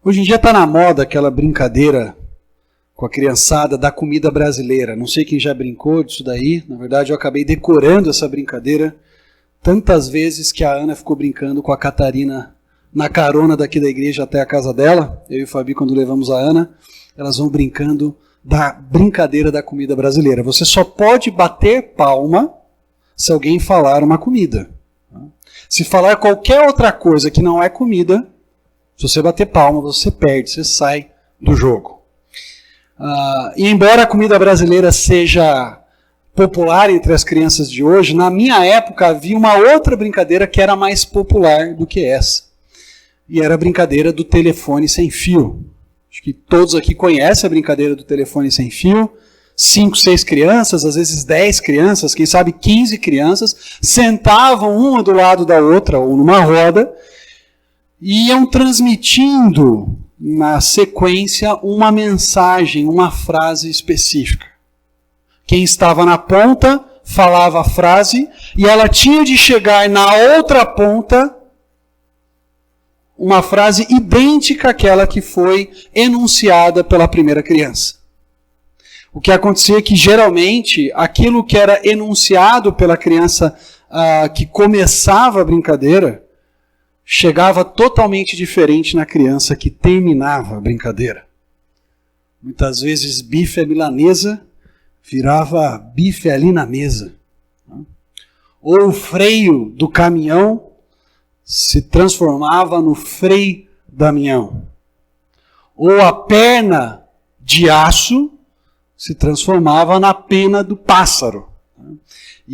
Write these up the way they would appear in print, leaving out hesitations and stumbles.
Hoje em dia está na moda aquela brincadeira com a criançada da comida brasileira. Não sei quem já brincou disso daí. Na verdade, eu acabei decorando essa brincadeira tantas vezes que a Ana ficou brincando com a Catarina na carona daqui da igreja até a casa dela. Eu e o Fabi, quando levamos a Ana, elas vão brincando da brincadeira da comida brasileira. Você só pode bater palma se alguém falar uma comida. Se falar qualquer outra coisa que não é comida, se você bater palma, você perde, você sai do jogo. E embora a comida brasileira seja popular entre as crianças de hoje, na minha época havia uma outra brincadeira que era mais popular do que essa. E era a brincadeira do telefone sem fio. Acho que todos aqui conhecem a brincadeira do telefone sem fio. 5, 6 crianças, às vezes 10 crianças, quem sabe 15 crianças, sentavam uma do lado da outra, ou numa roda, e iam transmitindo na sequência uma mensagem, uma frase específica. Quem estava na ponta falava a frase e ela tinha de chegar na outra ponta uma frase idêntica àquela que foi enunciada pela primeira criança. O que acontecia é que geralmente aquilo que era enunciado pela criança que começava a brincadeira chegava totalmente diferente na criança que terminava a brincadeira. Muitas vezes bife à milanesa virava bife ali na mesa. Ou o freio do caminhão se transformava no freio do caminhão. Ou a perna de aço se transformava na pena do pássaro.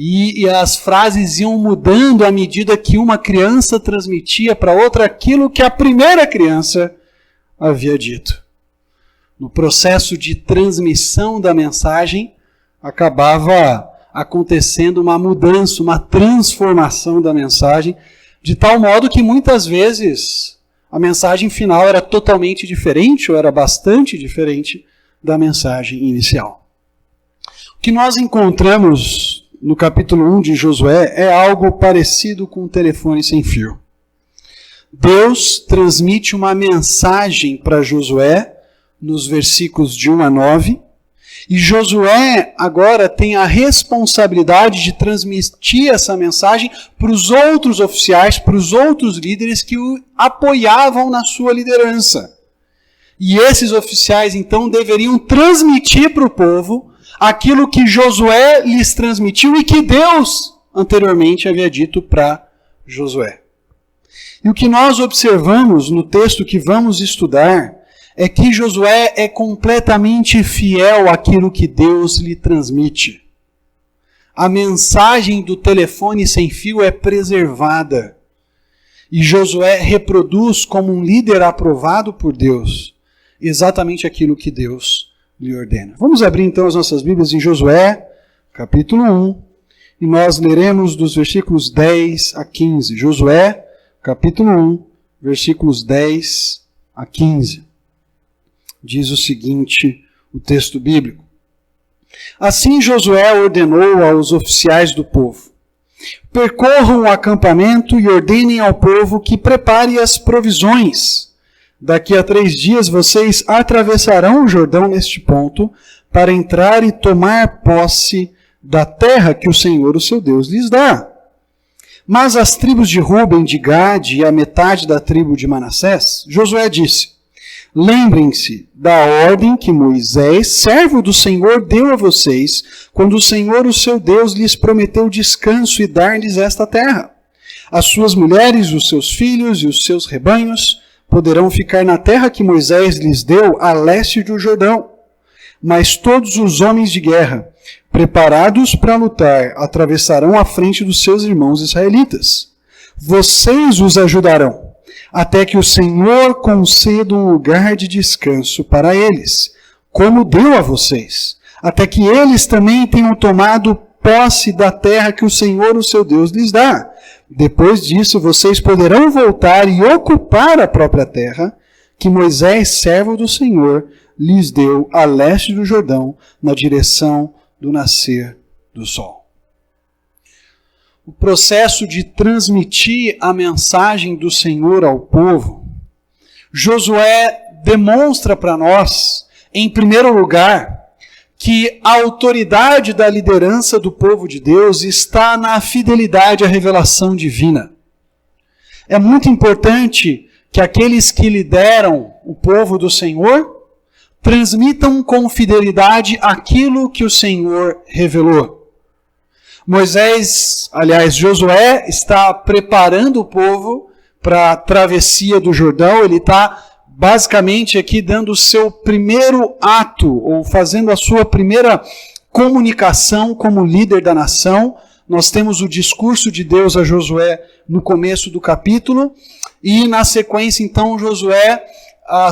E as frases iam mudando à medida que uma criança transmitia para outra aquilo que a primeira criança havia dito. No processo de transmissão da mensagem, acabava acontecendo uma mudança, uma transformação da mensagem, de tal modo que muitas vezes a mensagem final era totalmente diferente, ou era bastante diferente da mensagem inicial. O que nós encontramos no capítulo 1 de Josué é algo parecido com um telefone sem fio. Deus transmite uma mensagem para Josué nos versículos de 1 a 9, e Josué agora tem a responsabilidade de transmitir essa mensagem para os outros oficiais, para os outros líderes que o apoiavam na sua liderança. E esses oficiais então deveriam transmitir para o povo aquilo que Josué lhes transmitiu e que Deus anteriormente havia dito para Josué. E o que nós observamos no texto que vamos estudar é que Josué é completamente fiel àquilo que Deus lhe transmite. A mensagem do telefone sem fio é preservada. E Josué reproduz como um líder aprovado por Deus exatamente aquilo que Deus lhe ordena. Vamos abrir então as nossas Bíblias em Josué, capítulo 1, e nós leremos dos versículos 10 a 15. Josué, capítulo 1, versículos 10 a 15. Diz o seguinte, o texto bíblico. Assim Josué ordenou aos oficiais do povo: percorram o acampamento e ordenem ao povo que prepare as provisões. Daqui a 3 dias vocês atravessarão o Jordão neste ponto para entrar e tomar posse da terra que o Senhor, o seu Deus, lhes dá. Mas as tribos de Ruben, de Gade e a metade da tribo de Manassés, Josué disse: lembrem-se da ordem que Moisés, servo do Senhor, deu a vocês, quando o Senhor, o seu Deus, lhes prometeu descanso e dar-lhes esta terra. As suas mulheres, os seus filhos e os seus rebanhos poderão ficar na terra que Moisés lhes deu a leste do Jordão. Mas todos os homens de guerra, preparados para lutar, atravessarão a frente dos seus irmãos israelitas. Vocês os ajudarão, até que o Senhor conceda um lugar de descanso para eles, como deu a vocês, até que eles também tenham tomado posse da terra que o Senhor, o seu Deus, lhes dá. Depois disso, vocês poderão voltar e ocupar a própria terra que Moisés, servo do Senhor, lhes deu a leste do Jordão, na direção do nascer do sol. O processo de transmitir a mensagem do Senhor ao povo Josué demonstra para nós, em primeiro lugar, que a autoridade da liderança do povo de Deus está na fidelidade à revelação divina. É muito importante que aqueles que lideram o povo do Senhor transmitam com fidelidade aquilo que o Senhor revelou. Josué está preparando o povo para a travessia do Jordão. Ele está basicamente aqui dando o seu primeiro ato, ou fazendo a sua primeira comunicação como líder da nação. Nós temos o discurso de Deus a Josué no começo do capítulo, e na sequência, então, Josué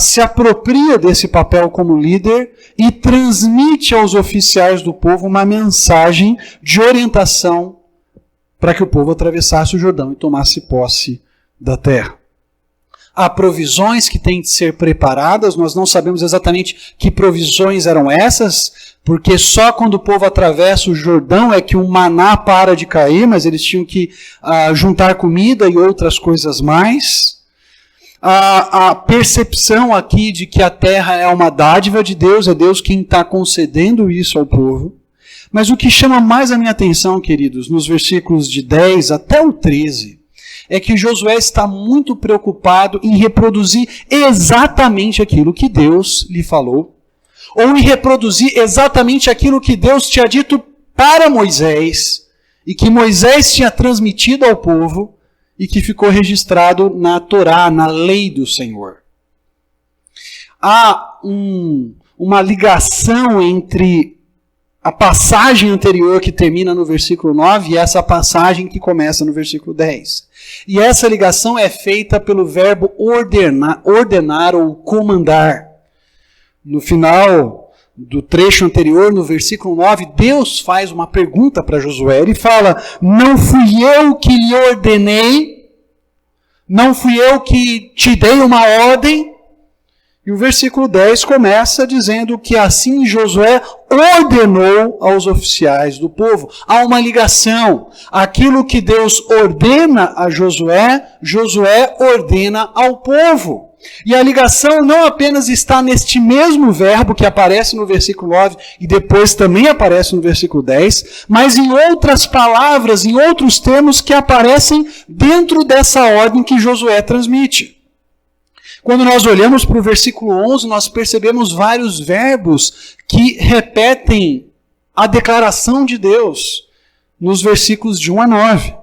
se apropria desse papel como líder e transmite aos oficiais do povo uma mensagem de orientação para que o povo atravessasse o Jordão e tomasse posse da terra. Há provisões que têm de ser preparadas, nós não sabemos exatamente que provisões eram essas, porque só quando o povo atravessa o Jordão é que o maná para de cair, mas eles tinham que juntar comida e outras coisas mais. A percepção aqui de que a terra é uma dádiva de Deus, é Deus quem está concedendo isso ao povo. Mas o que chama mais a minha atenção, queridos, nos versículos de 10 até o 13, é que Josué está muito preocupado em reproduzir exatamente aquilo que Deus lhe falou, ou em reproduzir exatamente aquilo que Deus tinha dito para Moisés, e que Moisés tinha transmitido ao povo, e que ficou registrado na Torá, na lei do Senhor. Há uma ligação entre a passagem anterior que termina no versículo 9 e essa passagem que começa no versículo 10. E essa ligação é feita pelo verbo ordenar ou comandar. No final do trecho anterior, no versículo 9, Deus faz uma pergunta para Josué. Ele fala: não fui eu que lhe ordenei? Não fui eu que te dei uma ordem? E o versículo 10 começa dizendo que assim Josué ordenou aos oficiais do povo. Há uma ligação. Aquilo que Deus ordena a Josué, Josué ordena ao povo. E a ligação não apenas está neste mesmo verbo que aparece no versículo 9 e depois também aparece no versículo 10, mas em outras palavras, em outros termos que aparecem dentro dessa ordem que Josué transmite. Quando nós olhamos para o versículo 11, nós percebemos vários verbos que repetem a declaração de Deus nos versículos de 1 a 9.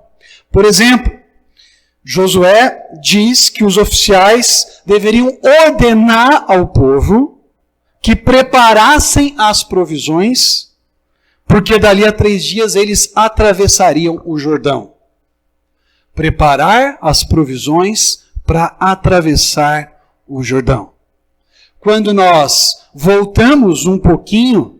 Por exemplo, Josué diz que os oficiais deveriam ordenar ao povo que preparassem as provisões, porque dali a 3 dias eles atravessariam o Jordão. Preparar as provisões para atravessar o Jordão. Quando nós voltamos um pouquinho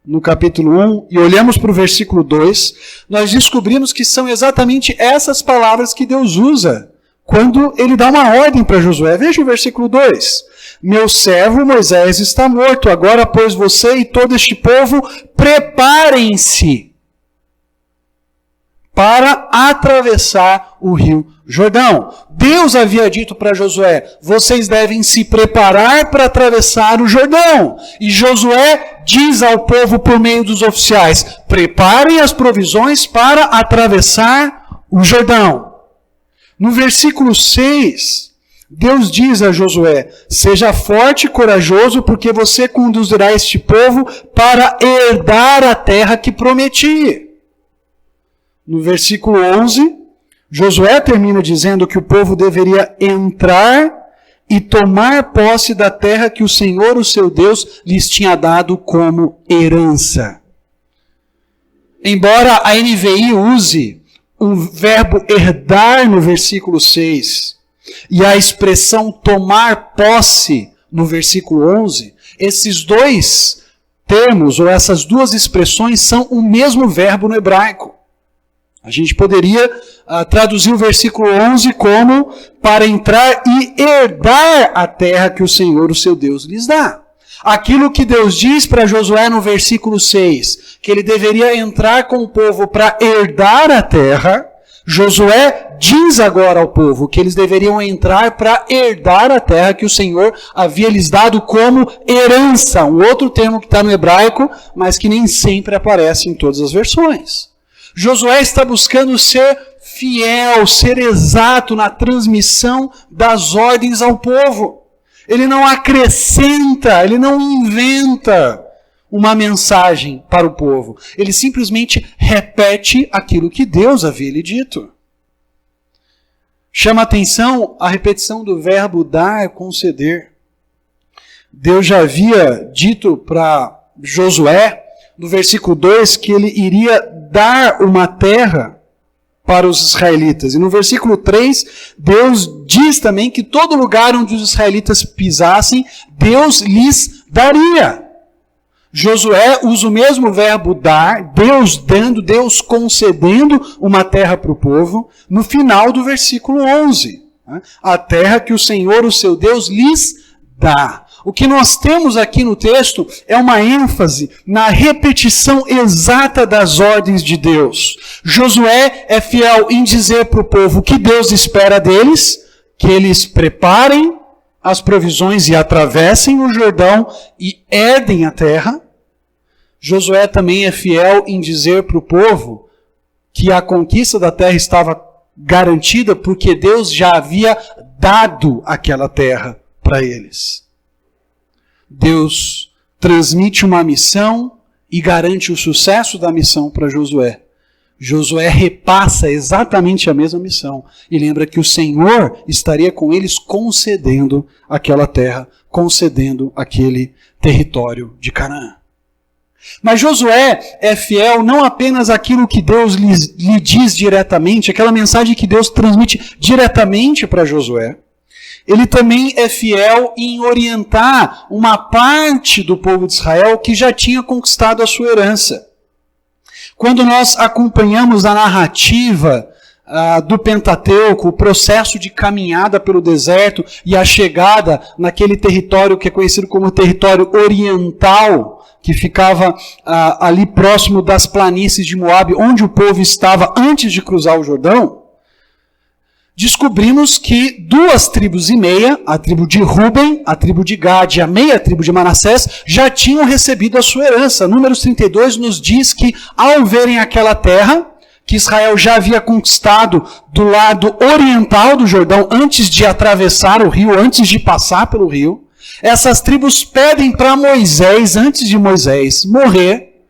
no capítulo 1 e olhamos para o versículo 2, nós descobrimos que são exatamente essas palavras que Deus usa quando ele dá uma ordem para Josué. Veja o versículo 2. Meu servo Moisés está morto, agora, pois, você e todo este povo preparem-se para atravessar o rio Jordão. Deus havia dito para Josué: vocês devem se preparar para atravessar o Jordão. E Josué diz ao povo por meio dos oficiais: preparem as provisões para atravessar o Jordão. No versículo 6, Deus diz a Josué: seja forte e corajoso, porque você conduzirá este povo para herdar a terra que prometi. No versículo 11, Josué termina dizendo que o povo deveria entrar e tomar posse da terra que o Senhor, o seu Deus, lhes tinha dado como herança. Embora a NVI use o verbo herdar no versículo 6 e a expressão tomar posse no versículo 11, esses dois termos ou essas duas expressões são o mesmo verbo no hebraico. A gente poderia traduzir o versículo 11 como para entrar e herdar a terra que o Senhor, o seu Deus, lhes dá. Aquilo que Deus diz para Josué no versículo 6, que ele deveria entrar com o povo para herdar a terra, Josué diz agora ao povo que eles deveriam entrar para herdar a terra que o Senhor havia lhes dado como herança. Um outro termo que está no hebraico, mas que nem sempre aparece em todas as versões. Josué está buscando ser fiel, ser exato na transmissão das ordens ao povo. Ele não acrescenta, ele não inventa uma mensagem para o povo. Ele simplesmente repete aquilo que Deus havia lhe dito. Chama atenção a repetição do verbo dar, conceder. Deus já havia dito para Josué, no versículo 2, que ele iria dar uma terra para os israelitas. E no versículo 3, Deus diz também que todo lugar onde os israelitas pisassem, Deus lhes daria. Josué usa o mesmo verbo dar, Deus dando, Deus concedendo uma terra para o povo, no final do versículo 11. A terra que o Senhor, o seu Deus, lhes dá. O que nós temos aqui no texto é uma ênfase na repetição exata das ordens de Deus. Josué é fiel em dizer para o povo o que Deus espera deles, que eles preparem as provisões e atravessem o Jordão e herdem a terra. Josué também é fiel em dizer para o povo que a conquista da terra estava garantida porque Deus já havia dado aquela terra para eles. Deus transmite uma missão e garante o sucesso da missão para Josué. Josué repassa exatamente a mesma missão e lembra que o Senhor estaria com eles concedendo aquela terra, concedendo aquele território de Canaã. Mas Josué é fiel não apenas àquilo que Deus lhe diz diretamente, aquela mensagem que Deus transmite diretamente para Josué. Ele também é fiel em orientar uma parte do povo de Israel que já tinha conquistado a sua herança. Quando nós acompanhamos a narrativa do Pentateuco, o processo de caminhada pelo deserto e a chegada naquele território que é conhecido como território oriental, que ficava ali próximo das planícies de Moabe, onde o povo estava antes de cruzar o Jordão, descobrimos que 2,5 tribos, a tribo de Ruben, a tribo de Gade e a meia tribo de Manassés, já tinham recebido a sua herança. Números 32 nos diz que, ao verem aquela terra, que Israel já havia conquistado do lado oriental do Jordão, antes de atravessar o rio, antes de passar pelo rio, essas tribos pedem para Moisés, antes de Moisés morrer,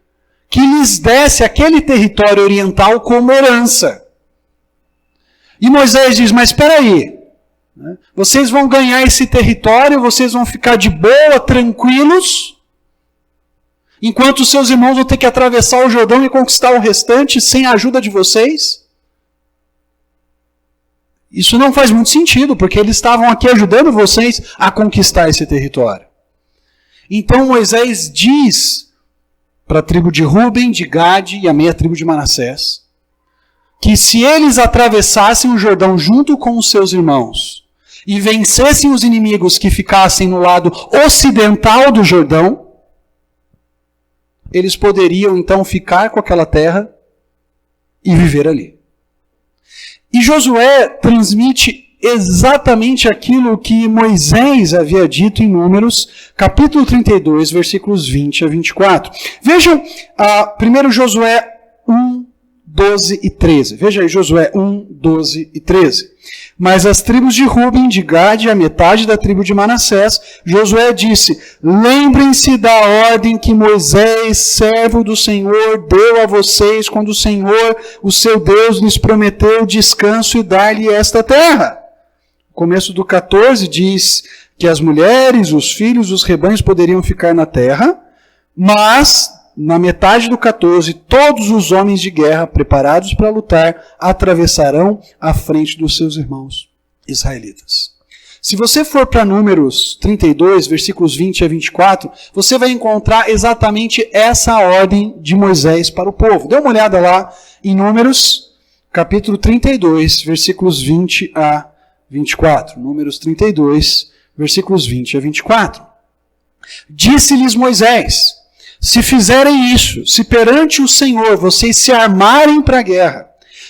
que lhes desse aquele território oriental como herança. E Moisés diz, mas espera aí, vocês vão ganhar esse território, vocês vão ficar de boa, tranquilos, enquanto os seus irmãos vão ter que atravessar o Jordão e conquistar o restante sem a ajuda de vocês? Isso não faz muito sentido, porque eles estavam aqui ajudando vocês a conquistar esse território. Então Moisés diz para a tribo de Ruben, de Gade e a meia tribo de Manassés, que se eles atravessassem o Jordão junto com os seus irmãos e vencessem os inimigos que ficassem no lado ocidental do Jordão, eles poderiam então ficar com aquela terra e viver ali. E Josué transmite exatamente aquilo que Moisés havia dito em Números, capítulo 32, versículos 20 a 24. Vejam, primeiro Josué 1, 12 e 13. Veja aí, Josué 1, 12 e 13. Mas as tribos de Ruben, de Gade, a metade da tribo de Manassés, Josué disse, lembrem-se da ordem que Moisés, servo do Senhor, deu a vocês quando o Senhor, o seu Deus, lhes prometeu descanso e dar-lhe esta terra. O começo do 14 diz que as mulheres, os filhos, os rebanhos poderiam ficar na terra, mas na metade do 14, todos os homens de guerra preparados para lutar atravessarão a frente dos seus irmãos israelitas. Se você for para Números 32, versículos 20 a 24, você vai encontrar exatamente essa ordem de Moisés para o povo. Dê uma olhada lá em Números, capítulo 32, versículos 20 a 24. Números 32, versículos 20 a 24. Disse-lhes Moisés, se fizerem isso, se perante o Senhor vocês se armarem para a guerra,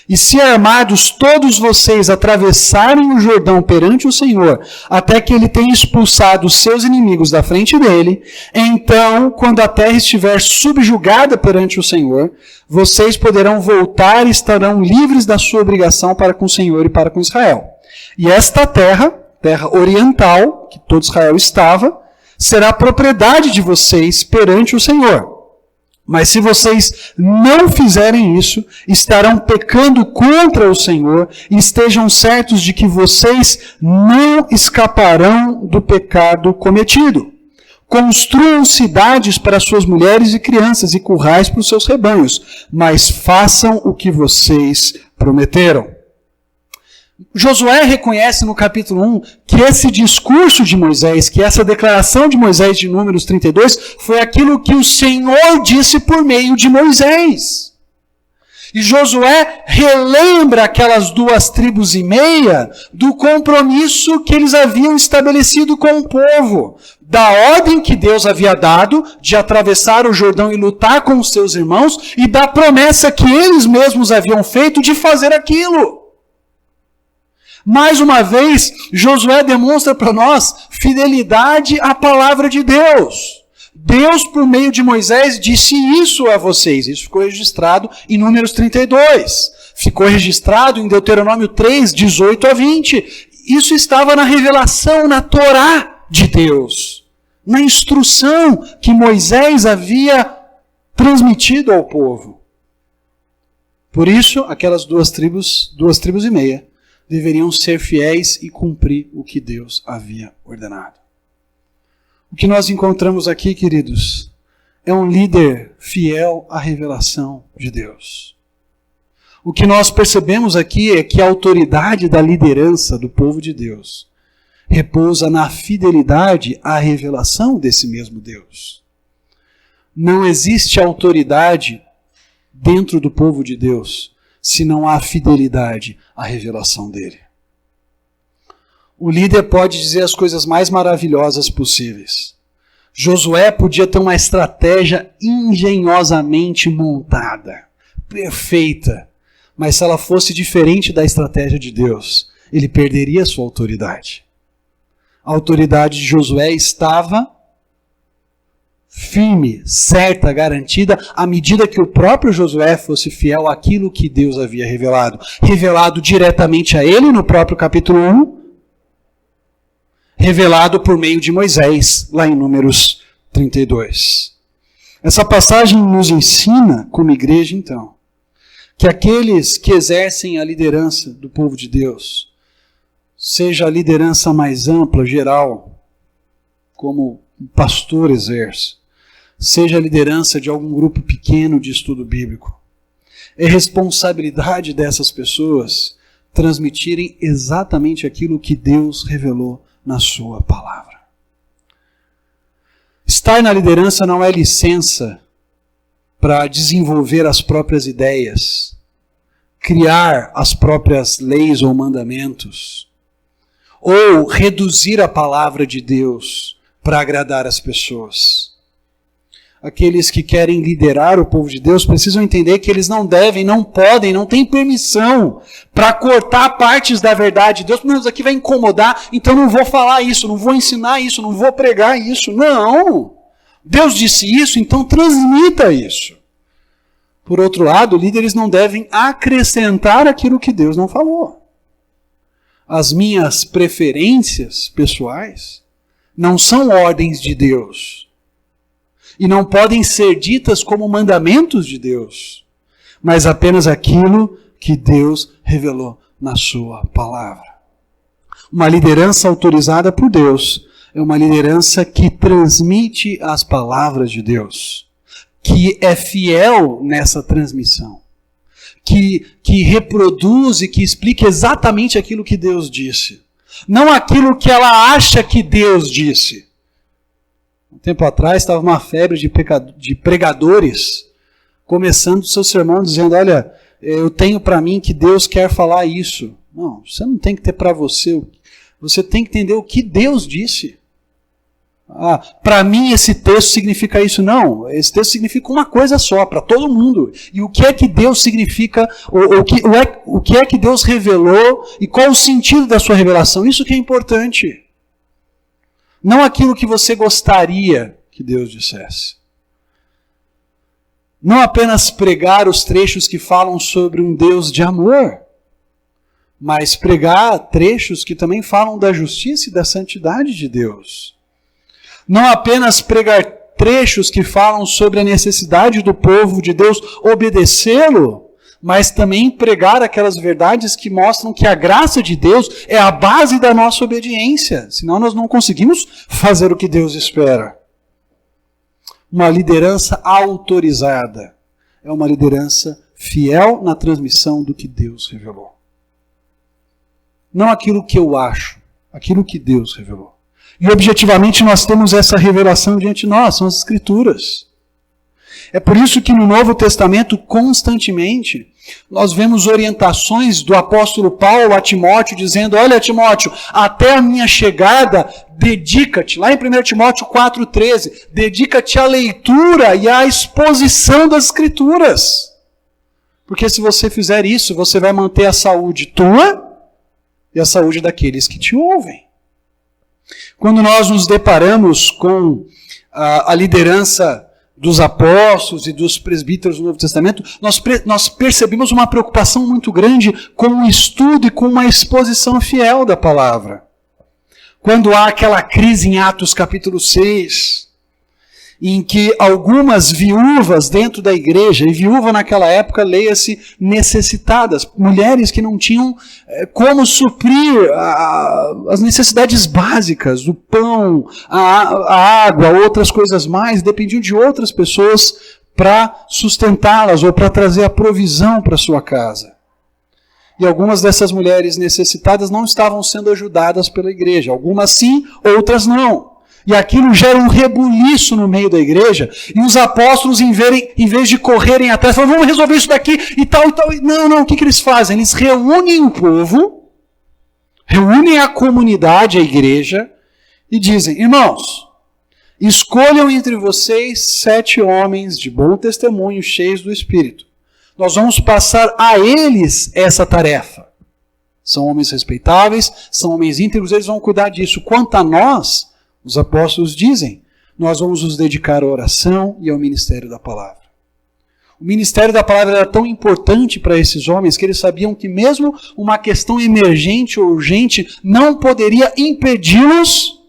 E se armados todos vocês atravessarem o Jordão perante o Senhor, até que ele tenha expulsado os seus inimigos da frente dele, então, quando a terra estiver subjugada perante o Senhor, vocês poderão voltar e estarão livres da sua obrigação para com o Senhor e para com Israel. E esta terra, terra oriental, que todo Israel estava, será propriedade de vocês perante o Senhor. Mas se vocês não fizerem isso, estarão pecando contra o Senhor, e estejam certos de que vocês não escaparão do pecado cometido. Construam cidades para suas mulheres e crianças e currais para os seus rebanhos, mas façam o que vocês prometeram. Josué reconhece no capítulo 1 que esse discurso de Moisés, que essa declaração de Moisés de Números 32, foi aquilo que o Senhor disse por meio de Moisés. E Josué relembra aquelas 2,5 tribos do compromisso que eles haviam estabelecido com o povo, da ordem que Deus havia dado de atravessar o Jordão e lutar com os seus irmãos, e da promessa que eles mesmos haviam feito de fazer aquilo. Mais uma vez, Josué demonstra para nós fidelidade à palavra de Deus. Deus, por meio de Moisés, disse isso a vocês. Isso ficou registrado em Números 32. Ficou registrado em Deuteronômio 3, 18 a 20. Isso estava na revelação, na Torá de Deus. Na instrução que Moisés havia transmitido ao povo. Por isso, aquelas 2,5 tribos, deveriam ser fiéis e cumprir o que Deus havia ordenado. O que nós encontramos aqui, queridos, é um líder fiel à revelação de Deus. O que nós percebemos aqui é que a autoridade da liderança do povo de Deus repousa na fidelidade à revelação desse mesmo Deus. Não existe autoridade dentro do povo de Deus se não há fidelidade à revelação dele. O líder pode dizer as coisas mais maravilhosas possíveis. Josué podia ter uma estratégia engenhosamente montada, perfeita, mas se ela fosse diferente da estratégia de Deus, ele perderia sua autoridade. A autoridade de Josué estava firme, certa, garantida, à medida que o próprio Josué fosse fiel àquilo que Deus havia revelado. Revelado diretamente a ele no próprio capítulo 1, revelado por meio de Moisés, lá em Números 32. Essa passagem nos ensina, como igreja, então, que aqueles que exercem a liderança do povo de Deus, seja a liderança mais ampla, geral, como o pastor exerce, seja a liderança de algum grupo pequeno de estudo bíblico, é responsabilidade dessas pessoas transmitirem exatamente aquilo que Deus revelou na sua palavra. Estar na liderança não é licença para desenvolver as próprias ideias, criar as próprias leis ou mandamentos, ou reduzir a palavra de Deus para agradar as pessoas. Aqueles que querem liderar o povo de Deus precisam entender que eles não devem, não podem, não têm permissão para cortar partes da verdade de Deus. Mas aqui vai incomodar, então não vou falar isso, não vou ensinar isso, não vou pregar isso. Não! Deus disse isso, então transmita isso. Por outro lado, líderes não devem acrescentar aquilo que Deus não falou. As minhas preferências pessoais não são ordens de Deus. E não podem ser ditas como mandamentos de Deus, mas apenas aquilo que Deus revelou na sua palavra. Uma liderança autorizada por Deus é uma liderança que transmite as palavras de Deus, que é fiel nessa transmissão, que reproduz e que explica exatamente aquilo que Deus disse, não aquilo que ela acha que Deus disse. Um tempo atrás estava uma febre de pregadores começando o seu sermão dizendo, olha, eu tenho para mim que Deus quer falar isso. Não, você não tem que ter para você. Você tem que entender o que Deus disse. Para mim esse texto significa isso. Não, esse texto significa uma coisa só, para todo mundo. E o que é que Deus significa, o que é que Deus revelou e qual o sentido da sua revelação. Isso que é importante. Não aquilo que você gostaria que Deus dissesse. Não apenas pregar os trechos que falam sobre um Deus de amor, mas pregar trechos que também falam da justiça e da santidade de Deus. Não apenas pregar trechos que falam sobre a necessidade do povo de Deus obedecê-lo, mas também pregar aquelas verdades que mostram que a graça de Deus é a base da nossa obediência. Senão nós não conseguimos fazer o que Deus espera. Uma liderança autorizada é uma liderança fiel na transmissão do que Deus revelou. Não aquilo que eu acho, aquilo que Deus revelou. E objetivamente nós temos essa revelação diante de nós, são as Escrituras. É por isso que no Novo Testamento, constantemente, nós vemos orientações do apóstolo Paulo a Timóteo, dizendo, olha Timóteo, até a minha chegada, dedica-te, lá em 1 Timóteo 4,13, dedica-te à leitura e à exposição das Escrituras. Porque se você fizer isso, você vai manter a saúde tua e a saúde daqueles que te ouvem. Quando nós nos deparamos com a liderança dos apóstolos e dos presbíteros do Novo Testamento, nós percebemos uma preocupação muito grande com o estudo e com uma exposição fiel da palavra. Quando há aquela crise em Atos capítulo 6, em que algumas viúvas dentro da igreja, e viúva naquela época, leia-se necessitadas, mulheres que não tinham como suprir as necessidades básicas, o pão, a água, outras coisas mais, dependiam de outras pessoas para sustentá-las ou para trazer a provisão para sua casa. E algumas dessas mulheres necessitadas não estavam sendo ajudadas pela igreja, algumas sim, outras não. E aquilo gera um rebuliço no meio da igreja, e os apóstolos, em vez de correrem atrás, falam, vamos resolver isso daqui, e tal, e tal. Não, o que eles fazem? Eles reúnem o povo, reúnem a comunidade, a igreja, e dizem, irmãos, escolham entre vocês 7 homens de bom testemunho, cheios do Espírito. Nós vamos passar a eles essa tarefa. São homens respeitáveis, são homens íntegros, eles vão cuidar disso. Quanto a nós, os apóstolos dizem, nós vamos nos dedicar à oração e ao ministério da palavra. O ministério da palavra era tão importante para esses homens que eles sabiam que mesmo uma questão emergente ou urgente não poderia impedi-los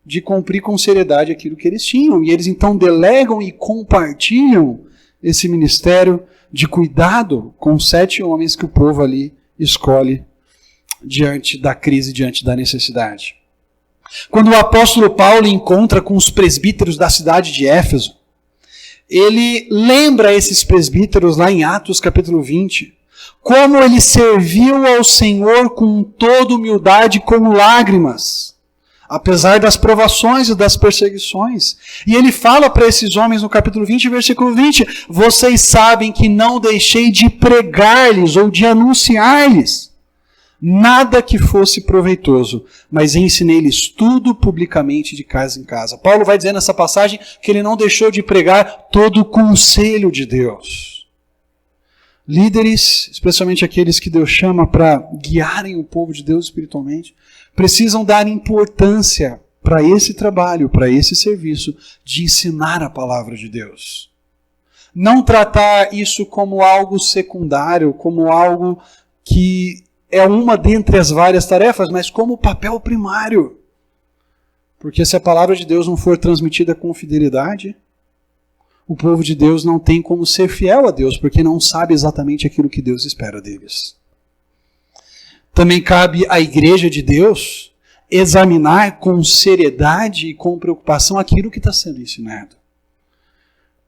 de cumprir com seriedade aquilo que eles tinham. E eles então delegam e compartilham esse ministério de cuidado com 7 homens que o povo ali escolhe diante da crise, diante da necessidade. Quando o apóstolo Paulo encontra com os presbíteros da cidade de Éfeso, ele lembra esses presbíteros lá em Atos capítulo 20, como ele serviu ao Senhor com toda humildade, com lágrimas, apesar das provações e das perseguições. E ele fala para esses homens no capítulo 20, versículo 20, vocês sabem que não deixei de pregar-lhes ou de anunciar-lhes nada que fosse proveitoso, mas ensinei-lhes tudo publicamente de casa em casa. Paulo vai dizer nessa passagem que ele não deixou de pregar todo o conselho de Deus. Líderes, especialmente aqueles que Deus chama para guiarem o povo de Deus espiritualmente, precisam dar importância para esse trabalho, para esse serviço de ensinar a palavra de Deus. Não tratar isso como algo secundário, como algo que é uma dentre as várias tarefas, mas como papel primário. Porque se a palavra de Deus não for transmitida com fidelidade, o povo de Deus não tem como ser fiel a Deus, porque não sabe exatamente aquilo que Deus espera deles. Também cabe à igreja de Deus examinar com seriedade e com preocupação aquilo que está sendo ensinado.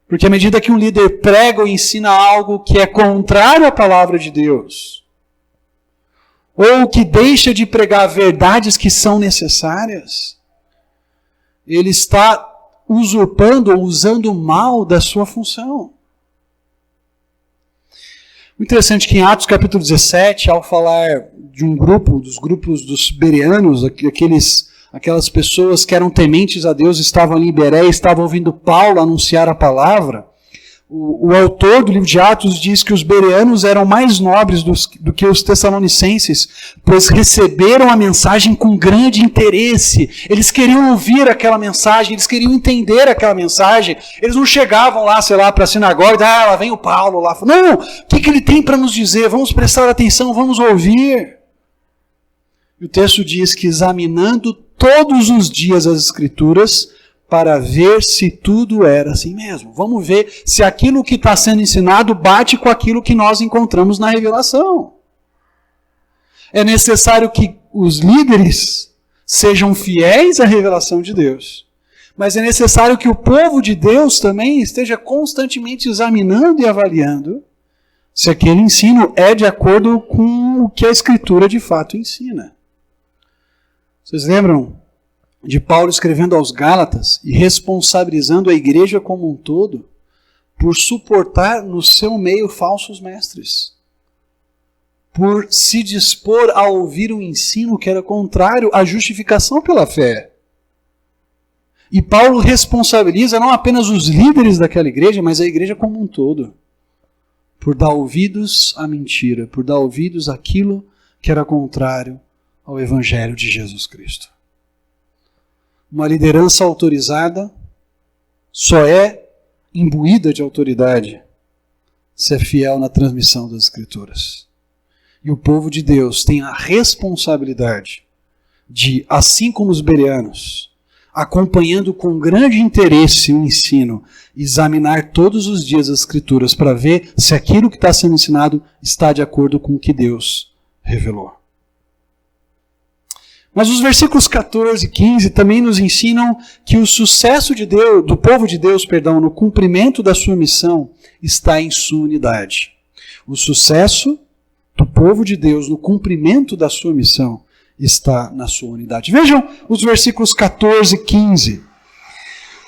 Porque à medida que um líder prega ou ensina algo que é contrário à palavra de Deus, ou que deixa de pregar verdades que são necessárias, ele está usurpando ou usando mal da sua função. O interessante é que em Atos capítulo 17, ao falar de um grupo, dos grupos dos bereanos, aqueles aquelas pessoas que eram tementes a Deus, estavam ali em Beré, estavam ouvindo Paulo anunciar a palavra, o autor do livro de Atos diz que os bereanos eram mais nobres do que os tessalonicenses, pois receberam a mensagem com grande interesse. Eles queriam ouvir aquela mensagem, eles queriam entender aquela mensagem. Eles não chegavam lá, sei lá, para a sinagoga, lá vem o Paulo lá. Não, o que ele tem para nos dizer? Vamos prestar atenção, vamos ouvir. E o texto diz que examinando todos os dias as Escrituras, para ver se tudo era assim mesmo. Vamos ver se aquilo que está sendo ensinado bate com aquilo que nós encontramos na revelação. É necessário que os líderes sejam fiéis à revelação de Deus. Mas é necessário que o povo de Deus também esteja constantemente examinando e avaliando se aquele ensino é de acordo com o que a Escritura de fato ensina. Vocês lembram de Paulo escrevendo aos Gálatas e responsabilizando a igreja como um todo por suportar no seu meio falsos mestres, por se dispor a ouvir um ensino que era contrário à justificação pela fé. E Paulo responsabiliza não apenas os líderes daquela igreja, mas a igreja como um todo, por dar ouvidos à mentira, por dar ouvidos àquilo que era contrário ao Evangelho de Jesus Cristo. Uma liderança autorizada só é imbuída de autoridade se é fiel na transmissão das Escrituras. E o povo de Deus tem a responsabilidade de, assim como os bereanos, acompanhando com grande interesse o ensino, examinar todos os dias as Escrituras para ver se aquilo que está sendo ensinado está de acordo com o que Deus revelou. Mas os versículos 14 e 15 também nos ensinam que o sucesso de Deus, do povo de Deus, no cumprimento da sua missão, está em sua unidade. O sucesso do povo de Deus no cumprimento da sua missão está na sua unidade. Vejam os versículos 14 e 15.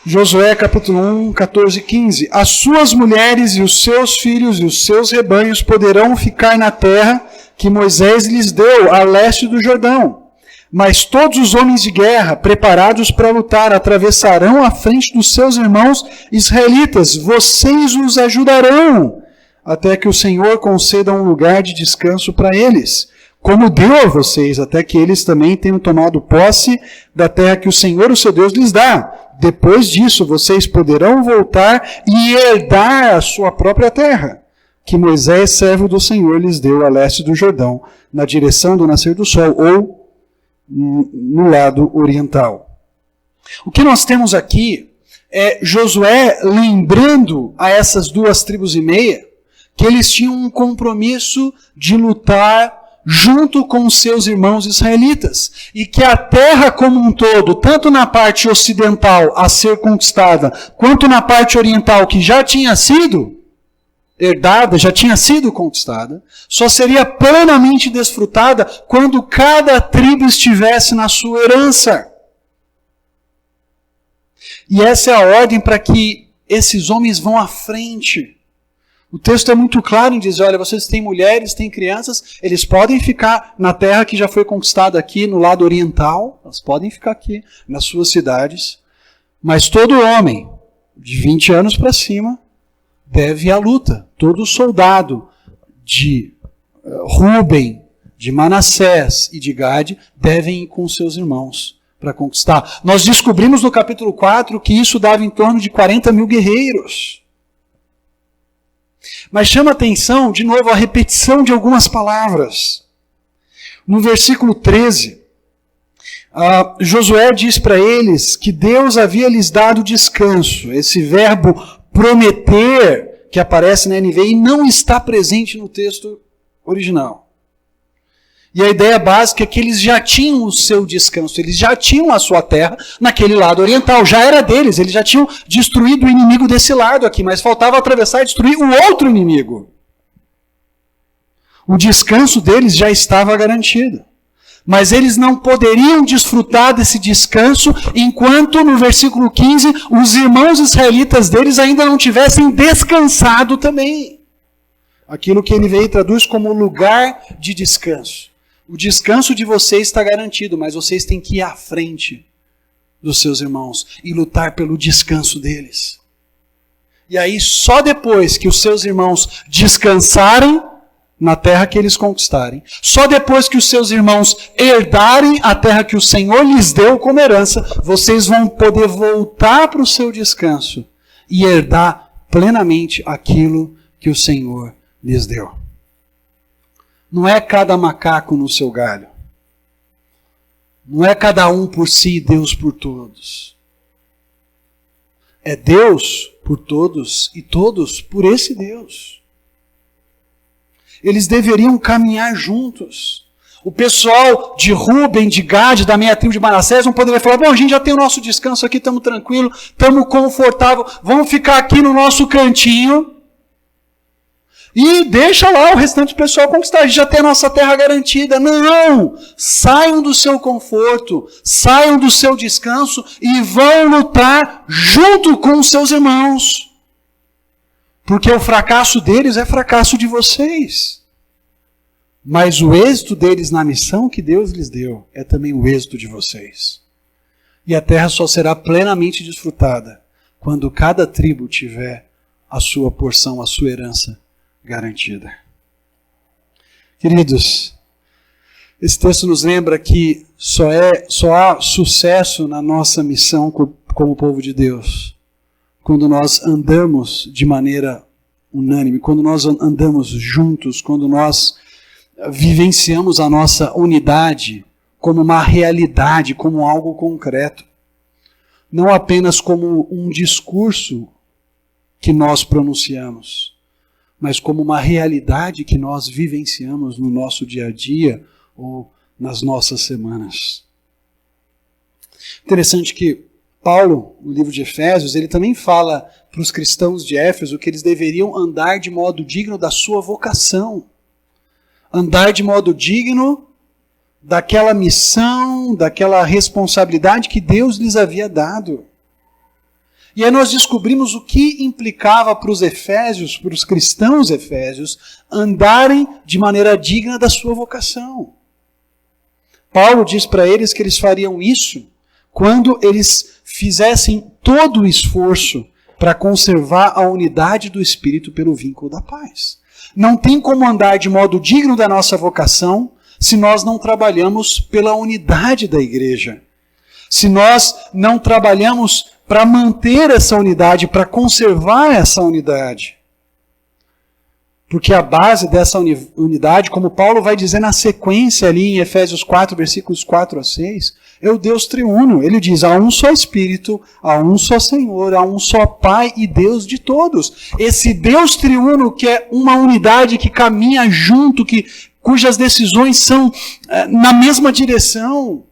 Josué capítulo 1, 14 e 15. As suas mulheres e os seus filhos e os seus rebanhos poderão ficar na terra que Moisés lhes deu, a leste do Jordão. Mas todos os homens de guerra, preparados para lutar, atravessarão a frente dos seus irmãos israelitas. Vocês os ajudarão, até que o Senhor conceda um lugar de descanso para eles, como deu a vocês, até que eles também tenham tomado posse da terra que o Senhor, o seu Deus, lhes dá. Depois disso, vocês poderão voltar e herdar a sua própria terra, que Moisés, servo do Senhor, lhes deu a leste do Jordão, na direção do nascer do sol, ou no lado oriental. O que nós temos aqui é Josué lembrando a essas 2 tribos e meia que eles tinham um compromisso de lutar junto com os seus irmãos israelitas, e que a terra como um todo, tanto na parte ocidental a ser conquistada, quanto na parte oriental que já tinha sido herdada, já tinha sido conquistada, só seria plenamente desfrutada quando cada tribo estivesse na sua herança. E essa é a ordem para que esses homens vão à frente. O texto é muito claro em dizer, olha, vocês têm mulheres, têm crianças, eles podem ficar na terra que já foi conquistada aqui, no lado oriental, elas podem ficar aqui, nas suas cidades, mas todo homem de 20 anos para cima deve ir à luta. Todo soldado de Ruben, de Manassés e de Gade devem ir com seus irmãos para conquistar. Nós descobrimos no capítulo 4 que isso dava em torno de 40 mil guerreiros. Mas chama atenção, de novo, a repetição de algumas palavras. No versículo 13, Josué diz para eles que Deus havia lhes dado descanso. Esse verbo prometer, que aparece na NVI, não está presente no texto original. E a ideia básica é que eles já tinham o seu descanso, eles já tinham a sua terra naquele lado oriental, já era deles, eles já tinham destruído o inimigo desse lado aqui, mas faltava atravessar e destruir o outro inimigo. O descanso deles já estava garantido. Mas eles não poderiam desfrutar desse descanso enquanto, no versículo 15, os irmãos israelitas deles ainda não tivessem descansado também. Aquilo que ele veio e traduz como lugar de descanso. O descanso de vocês está garantido, mas vocês têm que ir à frente dos seus irmãos e lutar pelo descanso deles. E aí, só depois que os seus irmãos descansarem na terra que eles conquistarem, só depois que os seus irmãos herdarem a terra que o Senhor lhes deu como herança, vocês vão poder voltar para o seu descanso e herdar plenamente aquilo que o Senhor lhes deu. Não é cada macaco no seu galho. Não é cada um por si e Deus por todos. É Deus por todos e todos por esse Deus. Eles deveriam caminhar juntos. O pessoal de Ruben, de Gade, da meia tribo de Manassés, não poderia falar, bom, a gente já tem o nosso descanso aqui, estamos tranquilos, estamos confortáveis, vamos ficar aqui no nosso cantinho e deixa lá o restante do pessoal conquistar, a gente já tem a nossa terra garantida. Não! Saiam do seu conforto, saiam do seu descanso e vão lutar junto com os seus irmãos. Porque o fracasso deles é fracasso de vocês. Mas o êxito deles na missão que Deus lhes deu é também o êxito de vocês. E a terra só será plenamente desfrutada quando cada tribo tiver a sua porção, a sua herança garantida. Queridos, esse texto nos lembra que só há sucesso na nossa missão como povo de Deus quando nós andamos de maneira unânime, quando nós andamos juntos, quando nós vivenciamos a nossa unidade como uma realidade, como algo concreto. Não apenas como um discurso que nós pronunciamos, mas como uma realidade que nós vivenciamos no nosso dia a dia ou nas nossas semanas. Interessante que Paulo, no livro de Efésios, ele também fala para os cristãos de Éfeso que eles deveriam andar de modo digno da sua vocação. Andar de modo digno daquela missão, daquela responsabilidade que Deus lhes havia dado. E aí nós descobrimos o que implicava para os efésios, para os cristãos efésios, andarem de maneira digna da sua vocação. Paulo diz para eles que eles fariam isso quando eles fizessem todo o esforço para conservar a unidade do Espírito pelo vínculo da paz. Não tem como andar de modo digno da nossa vocação se nós não trabalhamos pela unidade da igreja. Se nós não trabalhamos para manter essa unidade, para conservar essa unidade. Porque a base dessa unidade, como Paulo vai dizer na sequência ali em Efésios 4, versículos 4 a 6, é o Deus triuno. Ele diz, há um só Espírito, há um só Senhor, há um só Pai e Deus de todos. Esse Deus triuno que é uma unidade que caminha junto, cujas decisões são na mesma direção,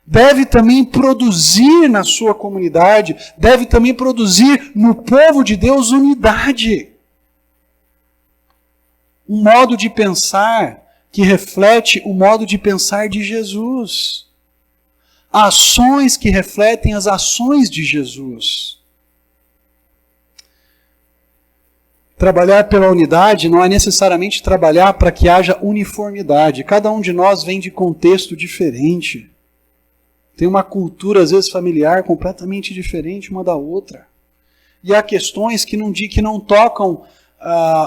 deve também produzir na sua comunidade, deve também produzir no povo de Deus unidade. Um modo de pensar que reflete o modo de pensar de Jesus. Ações que refletem as ações de Jesus. Trabalhar pela unidade não é necessariamente trabalhar para que haja uniformidade. Cada um de nós vem de contexto diferente. Tem uma cultura, às vezes, familiar completamente diferente uma da outra. E há questões que não tocam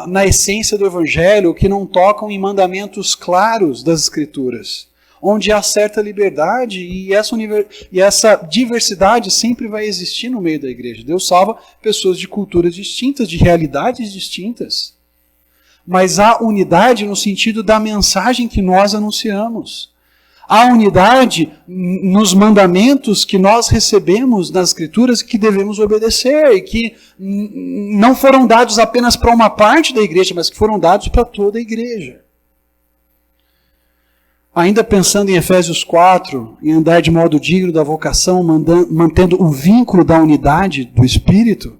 na essência do Evangelho, que não tocam em mandamentos claros das Escrituras, onde há certa liberdade e essa diversidade sempre vai existir no meio da igreja. Deus salva pessoas de culturas distintas, de realidades distintas. Mas há unidade no sentido da mensagem que nós anunciamos. Há unidade nos mandamentos que nós recebemos nas Escrituras que devemos obedecer e que não foram dados apenas para uma parte da igreja, mas que foram dados para toda a igreja. Ainda pensando em Efésios 4, em andar de modo digno da vocação, mantendo o vínculo da unidade do Espírito,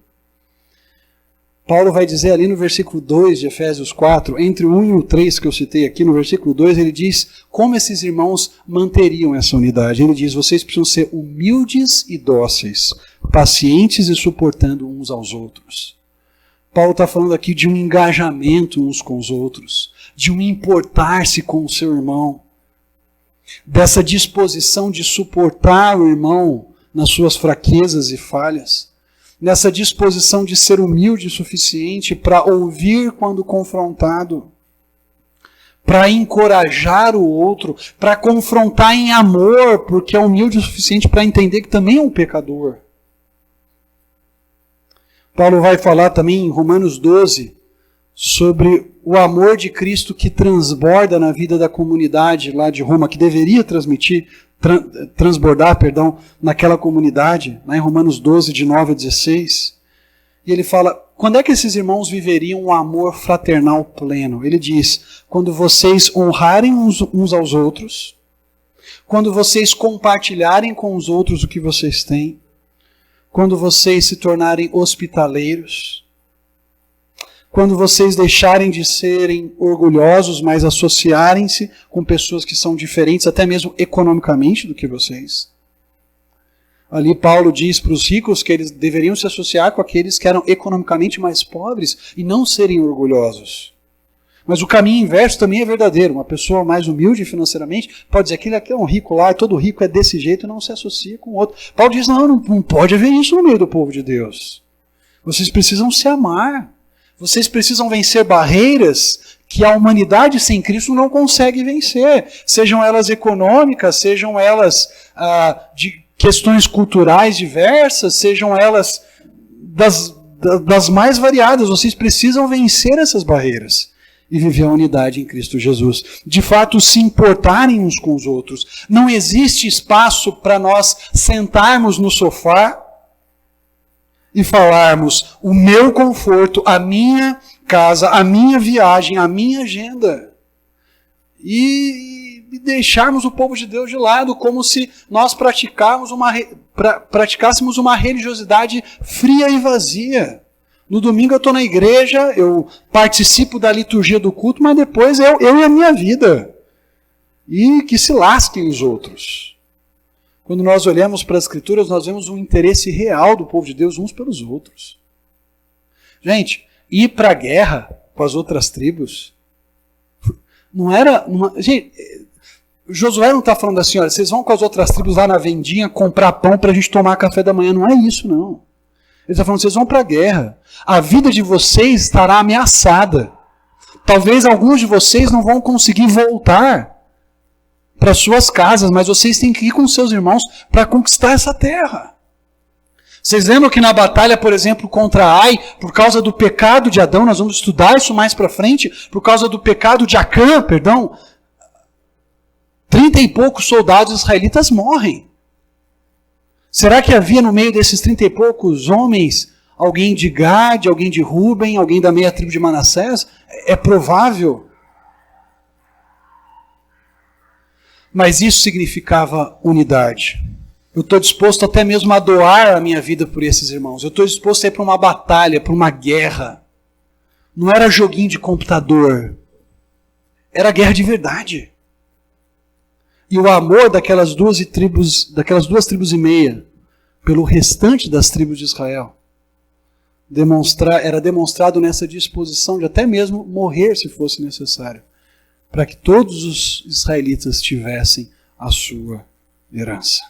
Paulo vai dizer ali no versículo 2 de Efésios 4, entre o 1 e o 3 que eu citei aqui, no versículo 2, ele diz como esses irmãos manteriam essa unidade. Ele diz, vocês precisam ser humildes e dóceis, pacientes e suportando uns aos outros. Paulo está falando aqui de um engajamento uns com os outros, de um importar-se com o seu irmão, dessa disposição de suportar o irmão nas suas fraquezas e falhas, nessa disposição de ser humilde o suficiente para ouvir quando confrontado, para encorajar o outro, para confrontar em amor, porque é humilde o suficiente para entender que também é um pecador. Paulo vai falar também em Romanos 12 sobre o amor de Cristo que transborda na vida da comunidade lá de Roma, que deveria transbordar naquela comunidade, lá em Romanos 12, de 9 a 16. E ele fala, quando é que esses irmãos viveriam um amor fraternal pleno? Ele diz, quando vocês honrarem uns aos outros, quando vocês compartilharem com os outros o que vocês têm, quando vocês se tornarem hospitaleiros, quando vocês deixarem de serem orgulhosos, mas associarem-se com pessoas que são diferentes, até mesmo economicamente, do que vocês. Ali Paulo diz para os ricos que eles deveriam se associar com aqueles que eram economicamente mais pobres e não serem orgulhosos. Mas o caminho inverso também é verdadeiro. Uma pessoa mais humilde financeiramente pode dizer que aquele é um rico lá, e todo rico é desse jeito e não se associa com o outro. Paulo diz, não pode haver isso no meio do povo de Deus. Vocês precisam se amar. Vocês precisam vencer barreiras que a humanidade sem Cristo não consegue vencer. Sejam elas econômicas, sejam elas de questões culturais diversas, sejam elas das mais variadas. Vocês precisam vencer essas barreiras e viver a unidade em Cristo Jesus. De fato, se importarem uns com os outros. Não existe espaço para nós sentarmos no sofá e falarmos o meu conforto, a minha casa, a minha viagem, a minha agenda. E deixarmos o povo de Deus de lado, como se nós praticássemos uma religiosidade fria e vazia. No domingo eu estou na igreja, eu participo da liturgia do culto, mas depois eu e a minha vida. E que se lasquem os outros. Quando nós olhamos para as Escrituras, nós vemos um interesse real do povo de Deus uns pelos outros. Gente, ir para a guerra com as outras tribos não era... Gente, Josué não está falando assim, olha, vocês vão com as outras tribos lá na vendinha comprar pão para a gente tomar café da manhã. Não é isso, não. Ele está falando, vocês vão para a guerra. A vida de vocês estará ameaçada. Talvez alguns de vocês não vão conseguir voltar para suas casas, mas vocês têm que ir com seus irmãos para conquistar essa terra. Vocês lembram que na batalha, por exemplo, contra Ai, por causa do pecado de Adão, nós vamos estudar isso mais para frente, por causa do pecado de Acã, 30 e poucos soldados israelitas morrem. Será que havia no meio desses 30 e poucos homens alguém de Gad, alguém de Ruben, alguém da meia tribo de Manassés? É provável. Mas isso significava unidade. Eu estou disposto até mesmo a doar a minha vida por esses irmãos. Eu estou disposto a ir para uma batalha, para uma guerra. Não era joguinho de computador. Era guerra de verdade. E o amor daquelas duas tribos e meia pelo restante das tribos de Israel era demonstrado nessa disposição de até mesmo morrer se fosse necessário, para que todos os israelitas tivessem a sua herança.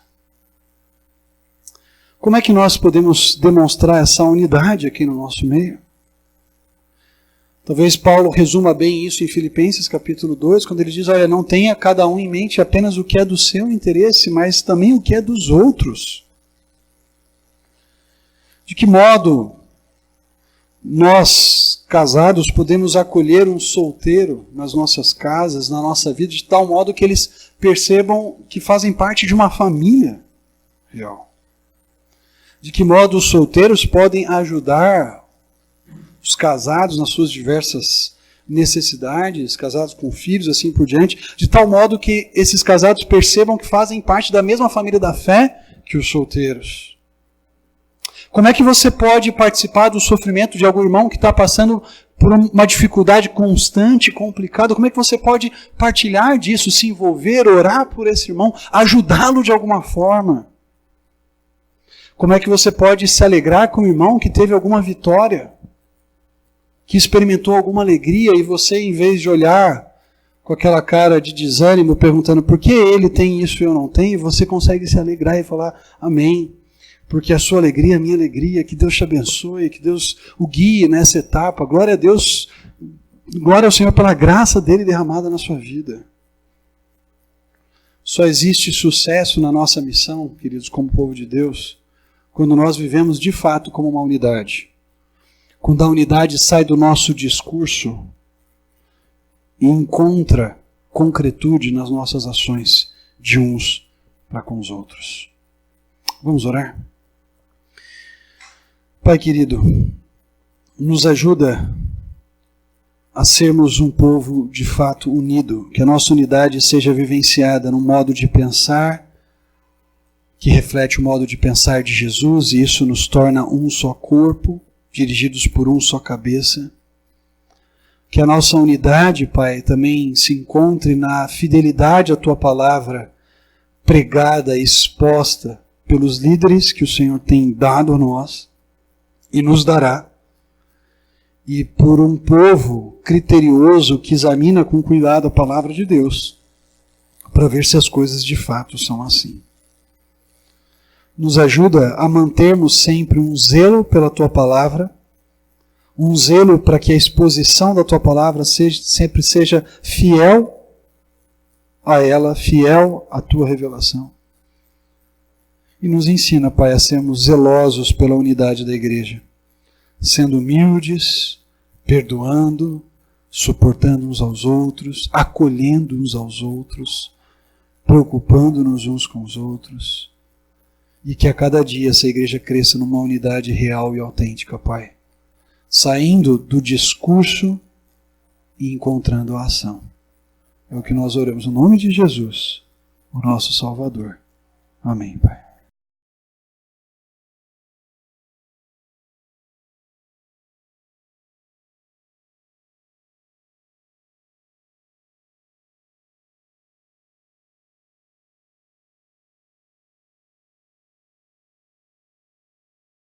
Como é que nós podemos demonstrar essa unidade aqui no nosso meio? Talvez Paulo resuma bem isso em Filipenses capítulo 2, quando ele diz, olha, não tenha cada um em mente apenas o que é do seu interesse, mas também o que é dos outros. De que modo nós, casados, podemos acolher um solteiro nas nossas casas, na nossa vida, de tal modo que eles percebam que fazem parte de uma família real? De que modo os solteiros podem ajudar os casados nas suas diversas necessidades, casados com filhos, assim por diante, de tal modo que esses casados percebam que fazem parte da mesma família da fé que os solteiros. Como é que você pode participar do sofrimento de algum irmão que está passando por uma dificuldade constante, complicada? Como é que você pode partilhar disso, se envolver, orar por esse irmão, ajudá-lo de alguma forma? Como é que você pode se alegrar com o irmão que teve alguma vitória, que experimentou alguma alegria, e você, em vez de olhar com aquela cara de desânimo, perguntando por que ele tem isso e eu não tenho, você consegue se alegrar e falar amém, porque a sua alegria é a minha alegria, que Deus te abençoe, que Deus o guie nessa etapa, glória a Deus, glória ao Senhor pela graça dele derramada na sua vida. Só existe sucesso na nossa missão, queridos, como povo de Deus, quando nós vivemos de fato como uma unidade. Quando a unidade sai do nosso discurso e encontra concretude nas nossas ações de uns para com os outros. Vamos orar? Pai querido, nos ajuda a sermos um povo de fato unido, que a nossa unidade seja vivenciada num modo de pensar que reflete o modo de pensar de Jesus, e isso nos torna um só corpo, dirigidos por um só cabeça. Que a nossa unidade, Pai, também se encontre na fidelidade à Tua palavra, pregada e exposta pelos líderes que o Senhor tem dado a nós e nos dará, e por um povo criterioso que examina com cuidado a palavra de Deus, para ver se as coisas de fato são assim. Nos ajuda a mantermos sempre um zelo pela Tua palavra, um zelo para que a exposição da Tua palavra sempre seja fiel a ela, fiel à Tua revelação. E nos ensina, Pai, a sermos zelosos pela unidade da igreja, sendo humildes, perdoando, suportando uns aos outros, acolhendo uns aos outros, preocupando-nos uns com os outros. E que a cada dia essa igreja cresça numa unidade real e autêntica, Pai. Saindo do discurso e encontrando a ação. É o que nós oramos no nome de Jesus, o nosso Salvador. Amém, Pai.